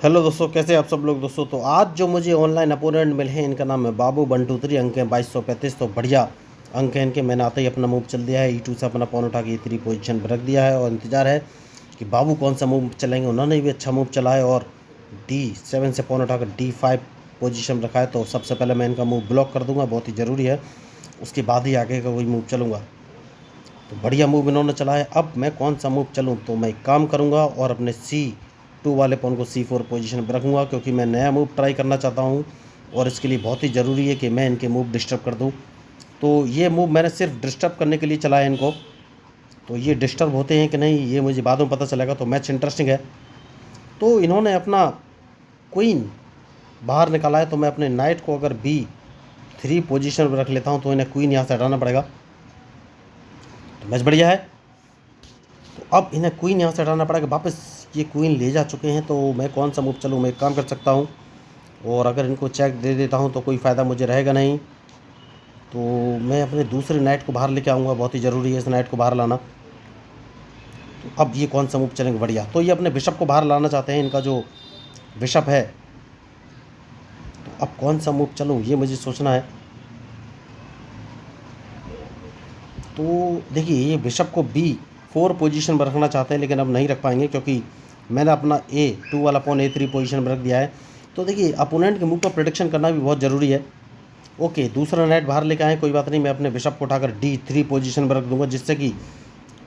Hello दोस्तों, कैसे आप सब लोग। दोस्तों तो आज जो मुझे ऑनलाइन अपोनेंट मिले हैं, इनका नाम है बाबू 123, अंक है 2235। तो बढ़िया अंक है इनके। मैंने आते ही अपना मूव चल दिया है, E2 से अपना पॉन उठा के E3 पोजीशन पर रख दिया है और इंतजार है कि बाबू कौन सा मूव चलेंगे। उन्होंने भी अच्छा मूव चला है और D7 से पॉन उठाकर D5 पोजीशन रखा है। तो सबसे पहले मैं इनका मूव ब्लॉक कर दूंगा, बहुत ही ज़रूरी है, उसके बाद ही आगे का कोई मूव चलूँगा। तो बढ़िया मूव इन्होंने चला है। अब मैं कौन सा मूव चलूँ, तो मैं एक काम करूँगा और अपने C2 वाले पॉन को C4 पोजीशन पर रखूँगा, क्योंकि मैं नया मूव ट्राई करना चाहता हूँ और इसके लिए बहुत ही ज़रूरी है कि मैं इनके मूव डिस्टर्ब कर दूँ। तो ये मूव मैंने सिर्फ डिस्टर्ब करने के लिए चला है इनको। तो ये डिस्टर्ब होते हैं कि नहीं ये मुझे बाद में पता चलेगा। तो मैच इंटरेस्टिंग है। तो इन्होंने अपना क्वीन बाहर निकाला है, तो मैं अपने नाइट को अगर B3 पोजीशन पर रख लेता हूँ तो इन्हें क्वीन यहाँ से हटाना पड़ेगा। तो मैच बढ़िया है। तो अब इन्हें क्वीन यहाँ से हटाना पड़ेगा, वापस ये क्वीन ले जा चुके हैं। तो मैं कौन सा मूव चलूँ, मैं एक काम कर सकता हूँ और अगर इनको चेक दे देता हूँ तो कोई फ़ायदा मुझे रहेगा नहीं। तो मैं अपने दूसरे नाइट को बाहर लेके आऊँगा, बहुत ही ज़रूरी है इस नाइट को बाहर लाना। तो अब ये कौन सा मूव चलेंगे, बढ़िया। तो ये अपने बिशप को बाहर लाना चाहते हैं, इनका जो बिशप है। तो अब कौन सा मूव चलूँ ये मुझे सोचना है। तो देखिए ये बिशप को B4 पोजीशन पर रखना चाहते हैं, लेकिन अब नहीं रख पाएंगे क्योंकि मैंने अपना A2 वाला पॉन A3 पोजीशन पर रख दिया है। तो देखिए अपोनेंट के मूव का प्रेडिक्शन करना भी बहुत ज़रूरी है। ओके, दूसरा नाइट बाहर लेके आए, कोई बात नहीं। मैं अपने बिशप को उठाकर D3 पोजीशन पर रख दूंगा, जिससे कि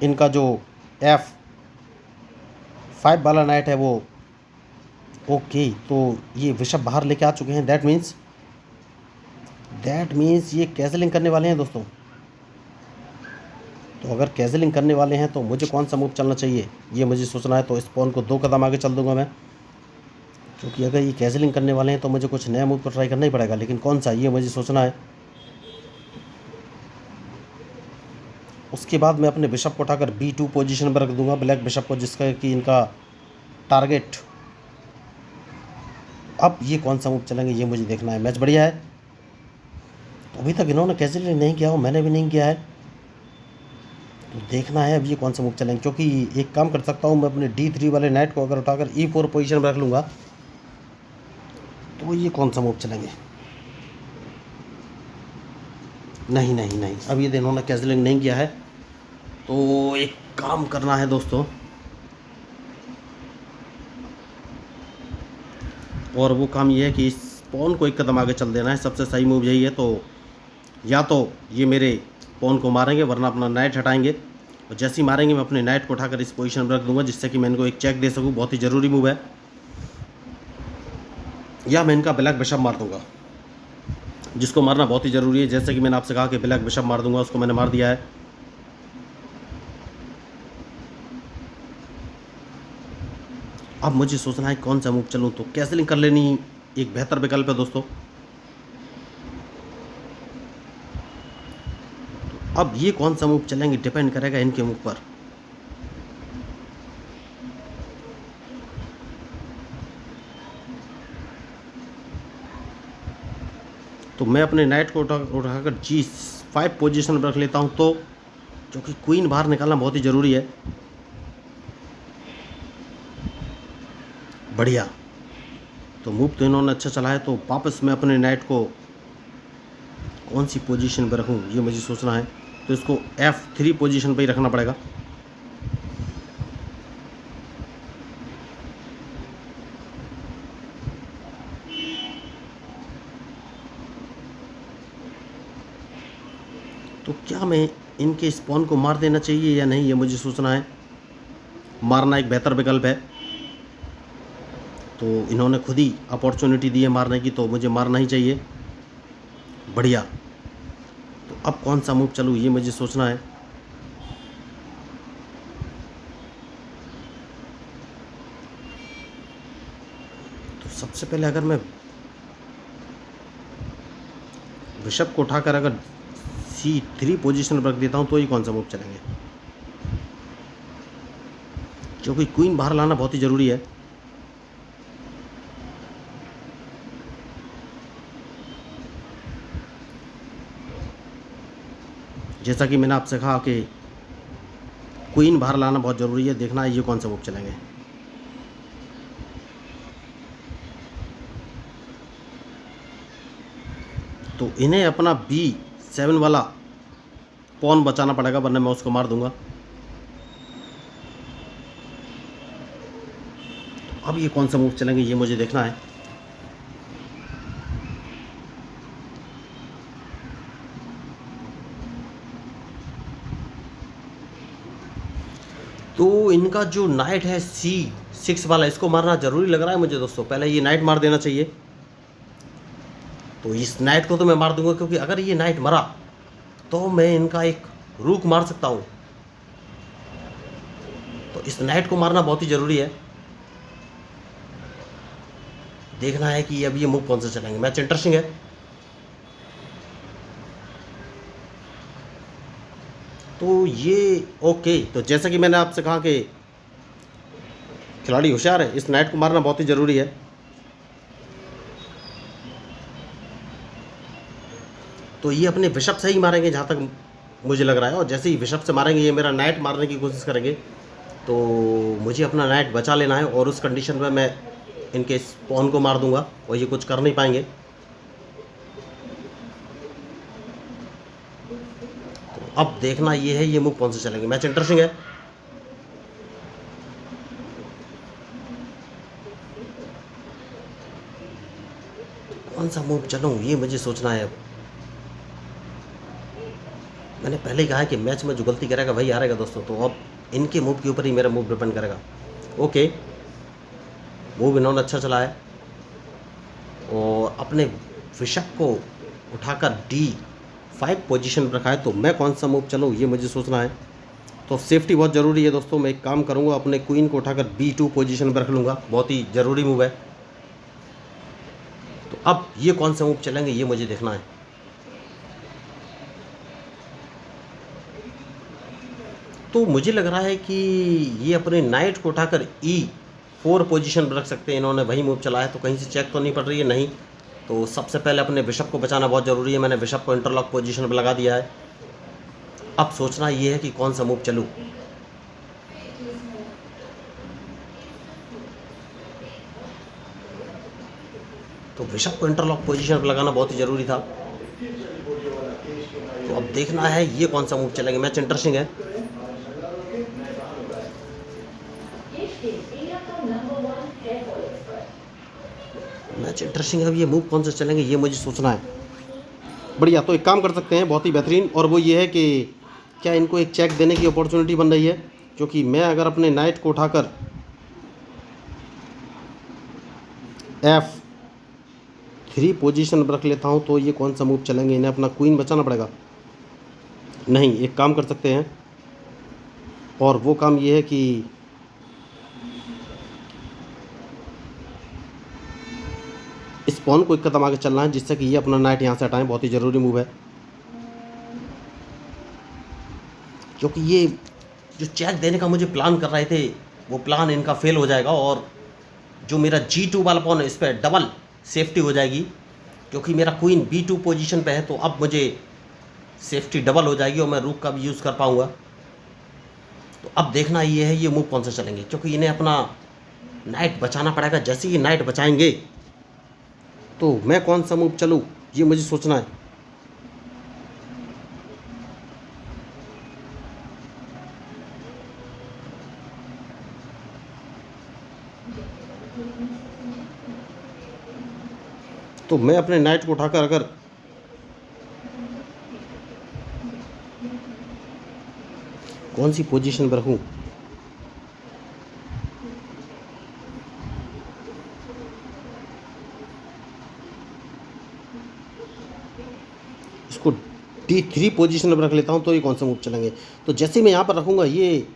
इनका जो F5 वाला नाइट है वो ओके। तो ये बिशप बाहर लेके आ चुके हैं। दैट मीन्स ये कैसलिंग करने वाले हैं दोस्तों। तो अगर कैसलिंग करने वाले हैं तो मुझे कौन सा मूव चलना चाहिए ये मुझे सोचना है। तो इस पॉन को 2 कदम आगे चल दूंगा मैं, क्योंकि अगर ये कैसलिंग करने वाले हैं तो मुझे कुछ नया मूव तो ट्राई करना ही पड़ेगा, लेकिन कौन सा ये मुझे सोचना है। उसके बाद मैं अपने बिशप को उठाकर B2 पोजीशन पर रख दूंगा, ब्लैक बिशप को, जिसका कि इनका टारगेट। अब ये कौन सा मूव चलेंगे ये मुझे देखना है। मैच बढ़िया है। तो अभी तक इन्होंने कैसलिंग नहीं किया हो, मैंने भी नहीं किया है, तो देखना है अब ये कौन सा मूव चलेंगे। क्योंकि एक काम कर सकता हूँ, मैं अपने D3 वाले नाइट को अगर उठाकर E4 पोजीशन पर रख लूँगा तो ये कौन सा मूव चलेंगे। नहीं नहीं नहीं, अब ये इन्होंने कैसलिंग नहीं किया है। तो एक काम करना है दोस्तों, और वो काम ये है कि इस पॉन को एक कदम आगे चल देना है। सबसे सही मूव यही है। तो या तो ये मेरे पॉन को मारेंगे, वरना अपना नाइट हटाएंगे, और जैसे ही मारेंगे मैं अपने नाइट को उठाकर इस पोजीशन पर रख दूंगा, जिससे कि मैं इनको एक चेक दे सकूं। बहुत ही ज़रूरी मूव है। या मैं इनका ब्लैक बिशप मार दूंगा, जिसको मारना बहुत ही ज़रूरी है। जैसे कि मैंने आपसे कहा कि ब्लैक बिशप मार दूंगा, उसको मैंने मार दिया है। अब मुझे सोचना है कौन सा मूव चलूँ। तो कैसलिंग कर लेनी एक बेहतर विकल्प है दोस्तों। तो अब ये कौन सा मूव चलेंगे डिपेंड करेगा इनके मूव पर। तो मैं अपने नाइट को उठाकर G5 पोजीशन पर रख लेता हूँ, तो क्योंकि क्वीन बाहर निकालना बहुत ही ज़रूरी है। बढ़िया, तो मूव तो इन्होंने अच्छा चला है। तो वापस मैं अपने नाइट को कौन सी पोजीशन पर रखूँ ये मुझे सोचना है। तो इसको F3 पोजीशन पर ही रखना पड़ेगा। तो क्या मैं इनके स्पॉन को मार देना चाहिए या नहीं ये मुझे सोचना है। मारना एक बेहतर विकल्प है। तो इन्होंने खुद ही अपॉर्चुनिटी दी है मारने की, तो मुझे मारना ही चाहिए। बढ़िया, तो अब कौन सा मूव चलूँ ये मुझे सोचना है। तो सबसे पहले अगर मैं बिशप को उठाकर अगर C3 पोजीशन पर रख देता हूँ तो ये कौन सा मूव चलेंगे, क्योंकि क्वीन बाहर लाना बहुत ही ज़रूरी है। जैसा कि मैंने आपसे कहा कि क्वीन बाहर लाना बहुत ज़रूरी है। देखना है ये कौन सा मूव चलेंगे। तो इन्हें अपना B7 वाला पॉन बचाना पड़ेगा, वरना मैं उसको मार दूंगा। अब ये कौन सा मूव चलेंगे ये मुझे देखना है। तो इनका जो नाइट है C6 वाला, इसको मारना जरूरी लग रहा है मुझे दोस्तों। पहले ये नाइट मार देना चाहिए। तो इस नाइट को तो मैं मार दूंगा, क्योंकि अगर ये नाइट मरा तो मैं इनका एक रूक मार सकता हूं। तो इस नाइट को मारना बहुत ही जरूरी है। देखना है कि अब ये मूव कौन से चलेंगे। मैच इंटरेस्टिंग है। तो ये ओके, तो जैसा कि मैंने आपसे कहा कि खिलाड़ी होशियार है, इस नाइट को मारना बहुत ही ज़रूरी है। तो ये अपने बिशप से ही मारेंगे जहाँ तक मुझे लग रहा है, और जैसे ही बिशप से मारेंगे ये मेरा नाइट मारने की कोशिश करेंगे। तो मुझे अपना नाइट बचा लेना है, और उस कंडीशन में मैं इनके पॉन को मार दूंगा और ये कुछ कर नहीं पाएंगे। तो अब देखना ये है ये मूव कौन से चलेंगे। मैच इंटरेस्टिंग है। कौन सा मूव चलूं ये मुझे सोचना है। अब मैंने पहले ही कहा है कि मैच में जो गलती करेगा वही हारेगा दोस्तों। तो अब इनके मूव के ऊपर ही मेरा मूव डिपेंड करेगा। ओके, मूव इन्होंने अच्छा चला है, और अपने बिशप को उठाकर D5 पोजीशन पर रखा है। तो मैं कौन सा मूव चलूँ ये मुझे सोचना है। तो सेफ्टी बहुत ज़रूरी है दोस्तों। मैं एक काम करूँगा, अपने क्वीन को उठाकर B2 पोजीशन पर रख लूँगा। बहुत ही ज़रूरी मूव है। तो अब ये कौन सा मूव चलेंगे ये मुझे देखना है। तो मुझे लग रहा है कि ये अपने नाइट को उठाकर E4 पोजीशन पर रख सकते हैं। इन्होंने वही मूव चला है, तो कहीं से चेक तो नहीं पड़ रही है, नहीं। तो सबसे पहले अपने बिशप को बचाना बहुत ज़रूरी है। मैंने बिशप को इंटरलॉक पोजीशन पर लगा दिया है। अब सोचना ये है कि कौन सा मूव चलूँ। तो बिशप को इंटरलॉक पोजीशन पर लगाना बहुत ही ज़रूरी था। तो अब देखना है ये कौन सा मूव चलेंगे। मैच इंटरेस्टिंग है। मैच इंटरेस्टिंग है। अब ये मूव कौन से चलेंगे ये मुझे सोचना है। बढ़िया, तो एक काम कर सकते हैं बहुत ही बेहतरीन, और वो ये है कि क्या इनको एक चेक देने की अपॉर्चुनिटी बन रही है। क्योंकि मैं अगर अपने नाइट को उठाकर F3 पोजीशन पर रख लेता हूं, तो ये कौन सा मूव चलेंगे। इन्हें अपना क्वीन बचाना पड़ेगा। नहीं, एक काम कर सकते हैं, और वो काम ये है कि इस पॉन को एक कदम आगे चलना है, जिससे कि ये अपना नाइट यहाँ से हटाएं। बहुत ही ज़रूरी मूव है, क्योंकि ये जो चेक देने का मुझे प्लान कर रहे थे वो प्लान इनका फेल हो जाएगा, और जो मेरा G2 वाला पॉन है इस पर डबल सेफ्टी हो जाएगी। क्योंकि मेरा क्वीन B2 पोजीशन पे है, तो अब मुझे सेफ्टी डबल हो जाएगी और मैं रूक का भी यूज़ कर पाऊँगा। तो अब देखना ये है ये मूव कौन से चलेंगे, क्योंकि इन्हें अपना नाइट बचाना पड़ेगा। जैसे ही नाइट बचाएंगे तो मैं कौन सा मूव चलूँ ये मुझे सोचना है। तो मैं अपने नाइट को उठाकर अगर कौन सी पोजीशन पर रखूँ। इसको D3 पोजीशन पर रख लेता हूँ, तो ये कौन सा मूव चलेंगे। तो जैसे मैं यहाँ पर रखूँगा ये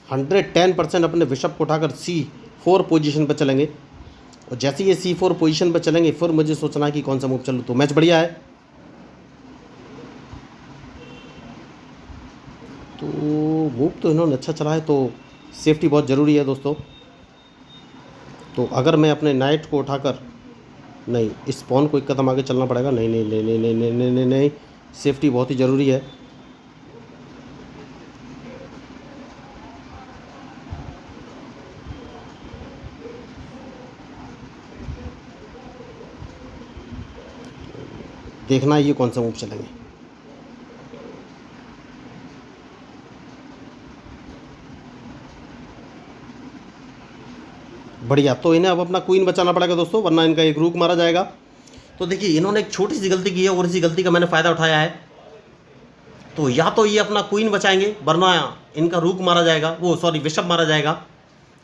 110% अपने बिशप को उठाकर C4 पोजीशन पर चलेंगे, और जैसे ये C4 पोजीशन पर चलेंगे फिर मुझे सोचना है कि कौन सा मूव चलूँ। तो मैच बढ़िया है। तो मूव तो इन्होंने अच्छा चला है, तो सेफ्टी बहुत ज़रूरी है दोस्तों। तो अगर मैं अपने नाइट को उठाकर, नहीं, इस पॉन को एक कदम आगे चलना पड़ेगा। नहीं नहीं नहीं नहीं नहीं नहीं नहीं नहीं, नहीं। सेफ्टी बहुत ही ज़रूरी है। देखना है ये कौन सा मूव चलेंगे। बढ़िया, तो इन्हें अब अपना क्वीन बचाना पड़ेगा दोस्तों, वरना इनका एक रूक मारा जाएगा। तो देखिए इन्होंने एक छोटी सी गलती की है और इसी गलती का मैंने फ़ायदा उठाया है। तो या तो ये अपना क्वीन बचाएंगे, वरना इनका रूक मारा जाएगा, वो सॉरी बिशप मारा जाएगा।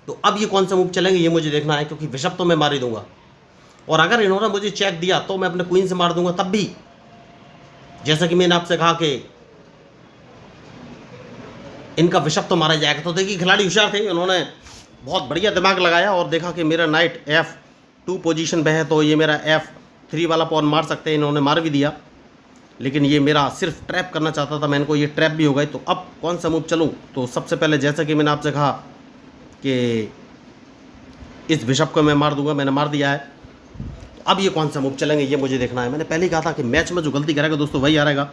तो अब ये कौन सा मूव चलेंगे ये मुझे देखना है, क्योंकि बिशप तो मैं मार ही दूंगा। और अगर इन्होंने मुझे चेक दिया तो मैं अपने क्वीन से मार दूंगा तब भी। जैसा कि मैंने आपसे कहा कि इनका बिशप तो मारा जाएगा। तो देखिए खिलाड़ी होशियार थे, उन्होंने बहुत बढ़िया दिमाग लगाया और देखा कि मेरा नाइट F2 पोजीशन पे है, तो ये मेरा F3 वाला पॉन मार सकते हैं। इन्होंने मार भी दिया, लेकिन ये मेरा सिर्फ ट्रैप करना चाहता था मैं इनको, ये ट्रैप भी हो गए। तो अब कौन सा मूव चलूँ? तो सबसे पहले जैसा कि मैंने आपसे कहा कि इस बिशप को मैं मार दूंगा, मैंने मार दिया है। तो अब ये कौन सा मूव चलेंगे ये मुझे देखना है। मैंने पहले ही कहा था कि मैच में जो गलती करेगा दोस्तों वही हारेगा।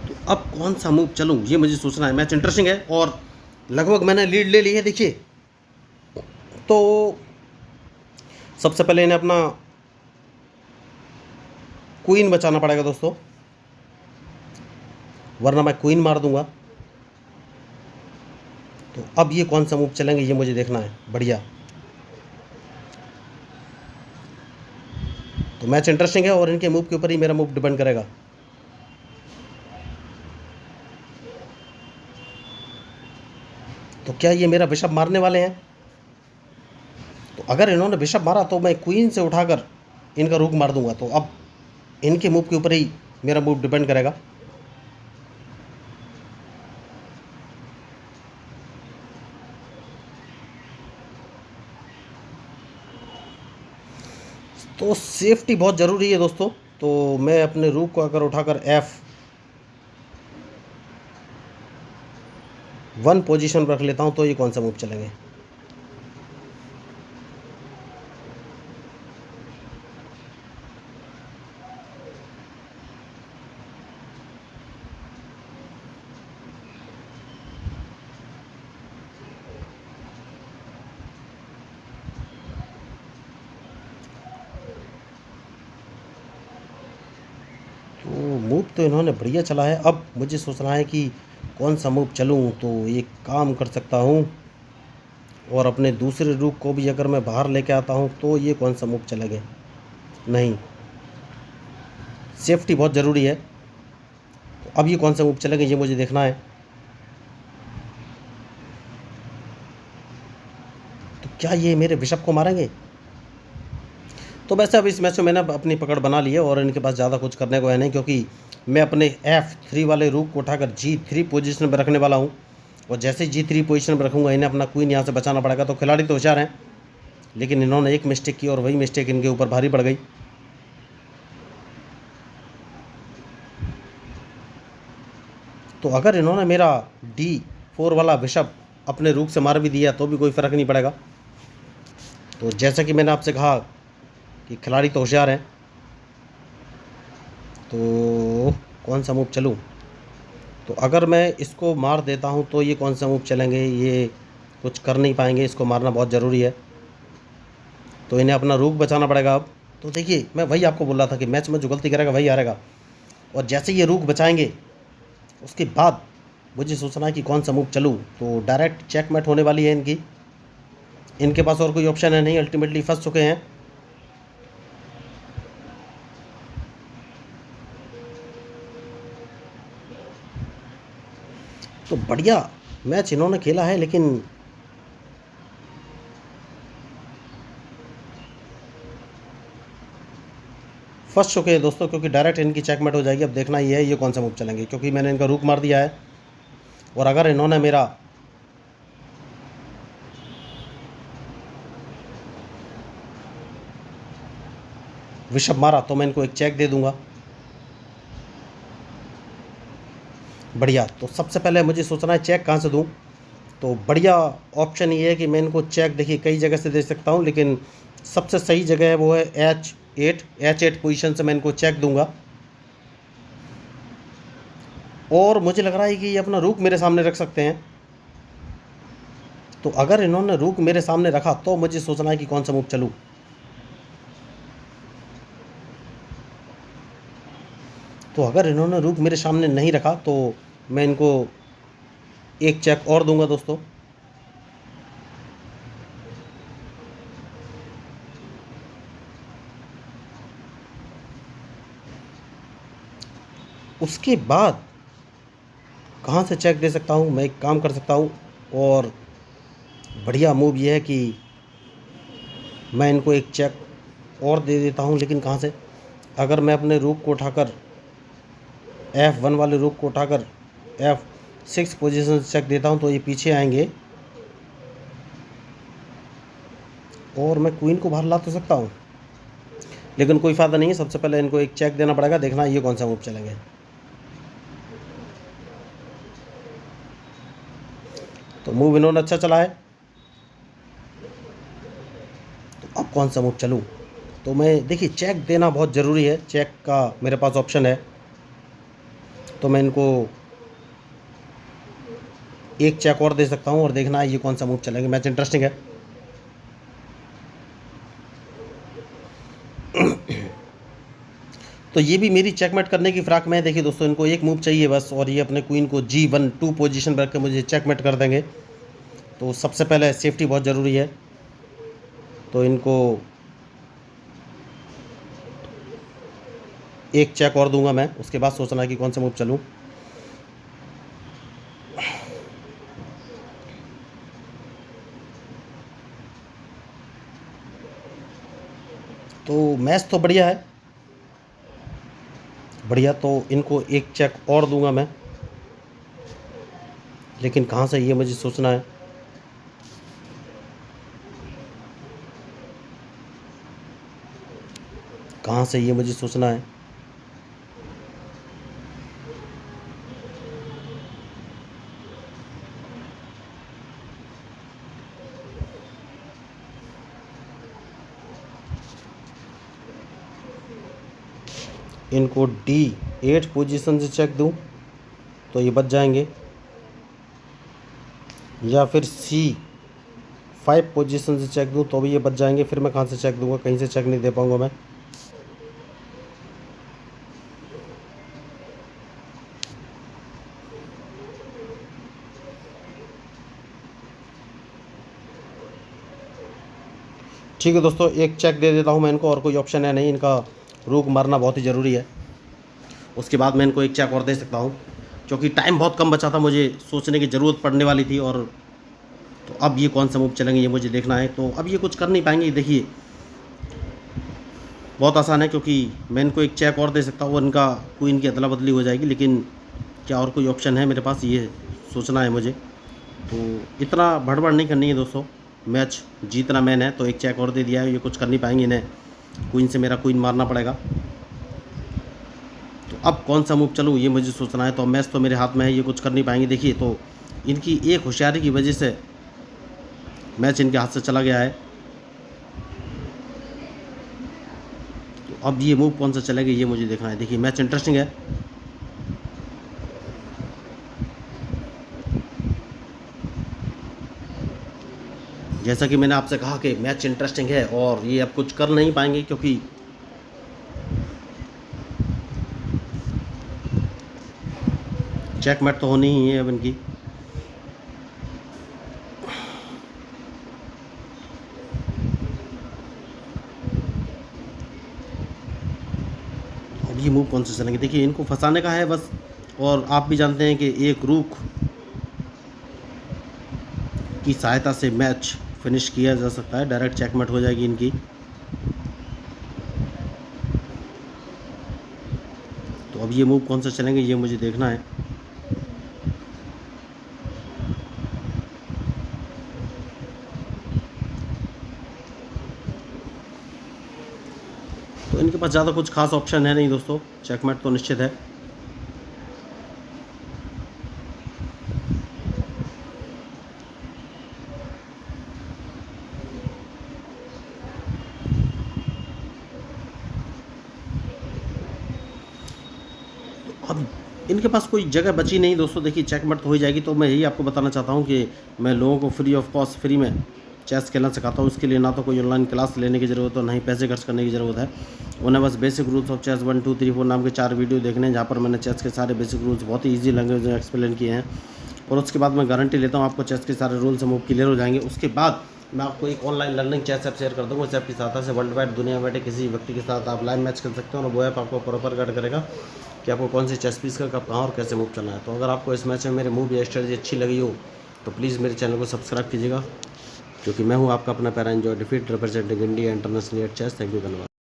तो अब कौन सा मूव चलूँ ये मुझे सोचना है। मैच इंटरेस्टिंग है और लगभग मैंने लीड ले ली है। देखिए तो सबसे पहले इन्हें अपना क्वीन बचाना पड़ेगा दोस्तों, वरना मैं क्वीन मार दूंगा। तो अब ये कौन सा मूव चलेंगे ये मुझे देखना है। बढ़िया, तो मैच इंटरेस्टिंग है और इनके मूव के ऊपर ही मेरा मूव डिपेंड करेगा। तो क्या ये मेरा बिशप मारने वाले हैं? तो अगर इन्होंने बिशप मारा तो मैं क्वीन से उठाकर इनका रूक मार दूंगा। तो अब इनके मूव के ऊपर ही मेरा मूव डिपेंड करेगा। तो सेफ्टी बहुत ज़रूरी है दोस्तों। तो मैं अपने रूक को अगर उठाकर F1 पोजीशन पर रख लेता हूँ तो ये कौन सा मूव चलेंगे। तो मूव तो इन्होंने बढ़िया चला है। अब मुझे सोचना है कि कौन सा मूव चलूँ। तो एक काम कर सकता हूँ, और अपने दूसरे रूक को भी अगर मैं बाहर लेके आता हूँ तो ये कौन सा मूव चलेंगे। नहीं, सेफ्टी बहुत ज़रूरी है। तो अब ये कौन सा मूव चलेंगे ये मुझे देखना है। तो क्या ये मेरे बिशप को मारेंगे? तो वैसे अब इस मैच में मैंने अपनी पकड़ बना ली है और इनके पास ज़्यादा कुछ करने को है नहीं, क्योंकि मैं अपने F3 वाले रूक को उठाकर G3 पोजीशन पर रखने वाला हूँ। और जैसे G3 पोजीशन पर रखूँगा इन्हें अपना क्वीन यहाँ से बचाना पड़ेगा। तो खिलाड़ी तो होशियार हैं, लेकिन इन्होंने एक मिस्टेक की और वही मिस्टेक इनके ऊपर भारी पड़ गई। तो अगर इन्होंने मेरा D4 वाला बिशप अपने रूक से मार भी दिया तो भी कोई फ़र्क नहीं पड़ेगा। तो जैसा कि मैंने आपसे कहा कि खिलाड़ी तो होशियार हैं। तो कौन सा मूव चलूँ? तो अगर मैं इसको मार देता हूँ तो ये कौन सा मूव चलेंगे। ये कुछ कर नहीं पाएंगे, इसको मारना बहुत ज़रूरी है। तो इन्हें अपना रूक बचाना पड़ेगा अब। तो देखिए मैं वही आपको बोल रहा था कि मैच में जो गलती करेगा वही हारेगा। और जैसे ये रूक बचाएंगे उसके बाद मुझे सोचना है कि कौन सा मूव चलूँ। तो डायरेक्ट चेकमेट होने वाली है इनकी, इनके पास और कोई ऑप्शन है नहीं, अल्टीमेटली फंस चुके हैं। तो बढ़िया मैच इन्होंने खेला है, लेकिन फंस चुके हैं दोस्तों, क्योंकि डायरेक्ट इनकी चेकमेट हो जाएगी। अब देखना ये है ये कौन सा मूव चलेंगे, क्योंकि मैंने इनका रूक मार दिया है। और अगर इन्होंने मेरा बिशप मारा तो मैं इनको एक चेक दे दूंगा। बढ़िया, तो सबसे पहले मुझे सोचना है चेक कहाँ से दूं। तो बढ़िया ऑप्शन ये है कि मैं इनको चेक देखिए कई जगह से दे सकता हूं, लेकिन सबसे सही जगह है वो है H8 पोजीशन से मैं इनको चेक दूंगा। और मुझे लग रहा है कि ये अपना रूक मेरे सामने रख सकते हैं। तो अगर इन्होंने रुक मेरे सामने रखा तो मुझे सोचना है कि कौन सा मूव चलूँ। तो अगर इन्होंने रुक मेरे सामने नहीं रखा तो मैं इनको एक चेक और दूंगा दोस्तों। उसके बाद कहाँ से चेक दे सकता हूँ, मैं एक काम कर सकता हूँ और बढ़िया मूव ये है कि मैं इनको एक चेक और दे देता हूँ। लेकिन कहाँ से, अगर मैं अपने रूक को उठाकर F1 वाले रूक को उठाकर F6 पोजीशन से चेक देता हूँ तो ये पीछे आएंगे और मैं क्वीन को बाहर ला तो सकता हूँ, लेकिन कोई फ़ायदा नहीं है। सबसे पहले इनको एक चेक देना पड़ेगा, देखना ये कौन सा मूव चलेंगे। तो मूव इन्होंने अच्छा चला है, तो अब कौन सा मूव चलूँ। तो मैं देखिए चेक देना बहुत ज़रूरी है, चेक का मेरे पास ऑप्शन है, तो मैं इनको एक चेक और दे सकता हूँ और देखना है ये कौन सा मूव चलेंगे। मैच इंटरेस्टिंग है। तो ये भी मेरी चेकमेट करने की फिराक में है। देखिए दोस्तों, इनको एक मूव चाहिए बस और ये अपने क्वीन को G1 पोजीशन पर रख के मुझे चेकमेट कर देंगे। तो सबसे पहले सेफ्टी बहुत ज़रूरी है, तो इनको एक चेक और दूंगा मैं, उसके बाद सोचना है कि कौन सा मूव चलूँ। तो मैच तो बढ़िया है, बढ़िया। तो इनको एक चेक और दूंगा मैं, लेकिन कहाँ से ये मुझे सोचना है। कहाँ से ये मुझे सोचना है। इनको D8 पोजीशन से चेक दूं तो ये बच जाएंगे, या फिर C5 पोजीशन से चेक दूं तो भी ये बच जाएंगे। फिर मैं कहाँ से चेक दूंगा, कहीं से चेक नहीं दे पाऊंगा मैं। ठीक है दोस्तों, एक चेक दे देता हूँ मैं इनको, और कोई ऑप्शन है नहीं, इनका रुक मारना बहुत ही ज़रूरी है। उसके बाद मैं इनको एक चेक और दे सकता हूँ, क्योंकि टाइम बहुत कम बचा था, मुझे सोचने की ज़रूरत पड़ने वाली थी। और तो अब ये कौन सा मूव चलेंगे ये मुझे देखना है। तो अब ये कुछ कर नहीं पाएंगे। देखिए बहुत आसान है, क्योंकि मैं इनको एक चेक और दे सकता हूँ और इनका क्वीन की अदला बदली हो जाएगी। लेकिन क्या और कोई ऑप्शन है मेरे पास, ये सोचना है मुझे। तो इतना भड़बड़ नहीं करनी है दोस्तों, मैच जीतना मैन है। तो एक चेक और दे दिया है, ये कुछ कर नहीं पाएंगे, इन्हें क्वीन से मेरा क्वीन मारना पड़ेगा। तो अब कौन सा मूव चलूँ ये मुझे सोचना है। तो मैच तो मेरे हाथ में है, ये कुछ कर नहीं पाएंगे। देखिए तो इनकी एक होशियारी की वजह से मैच इनके हाथ से चला गया है। तो अब ये मूव कौन सा चलेगा ये मुझे देखना है। देखिए मैच इंटरेस्टिंग है। जैसा कि मैंने आपसे कहा कि मैच इंटरेस्टिंग है और ये अब कुछ कर नहीं पाएंगे, क्योंकि चेकमेट तो होनी ही है अब इनकी। अब ये मूव कौन से चलेंगे। देखिए इनको फंसाने का है बस, और आप भी जानते हैं कि एक रूक की सहायता से मैच फिनिश किया जा सकता है, डायरेक्ट चेकमेट हो जाएगी इनकी। तो अब ये मूव कौन सा चलेंगे ये मुझे देखना है। तो इनके पास ज़्यादा कुछ खास ऑप्शन है नहीं दोस्तों, चेकमेट तो निश्चित है। अब इनके पास कोई जगह बची नहीं दोस्तों। देखिए चेकमेट तो हो ही जाएगी। तो मैं यही आपको बताना चाहता हूँ कि मैं लोगों को फ्री ऑफ कॉस्ट फ्री में चेस खेलना सिखाता हूँ। उसके लिए ना तो कोई ऑनलाइन क्लास लेने की ज़रूरत है, ना ही पैसे खर्च करने की ज़रूरत है। उन्हें बस बेसिक रूल्स ऑफ चेस 1 2 3 4 नाम के 4 वीडियो देखने हैं, जहाँ पर मैंने चेस के सारे बेसिक रूल्स बहुत ही ईजी लैंग्वेज में एक्सप्लेन किए हैं। और उसके बाद मैं गारंटी लेता हूँ आपको चेस के सारे रूल्स मूव क्लियर हो जाएंगे। उसके बाद मैं आपको एक online learning chess app share कर दूँगा। उस ऐप की सहायता से वर्ल्ड वाइड दुनिया में बैठे किसी व्यक्ति के साथ आप लाइव मैच कर सकते हो, और वो ऐप आपको प्रॉपर गाइड करेगा कि आपको कौन सी चेस पीस का कब कहाँ और कैसे मूव करना है। तो अगर आपको इस मैच में मेरे मूव या स्ट्रेटजी अच्छी लगी हो तो प्लीज़ मेरे चैनल को सब्सक्राइब कीजिएगा, क्योंकि मैं हूँ आपका अपना पैरा एंजॉय डिफीट representing India international at chess. Thank you, धन्यवाद।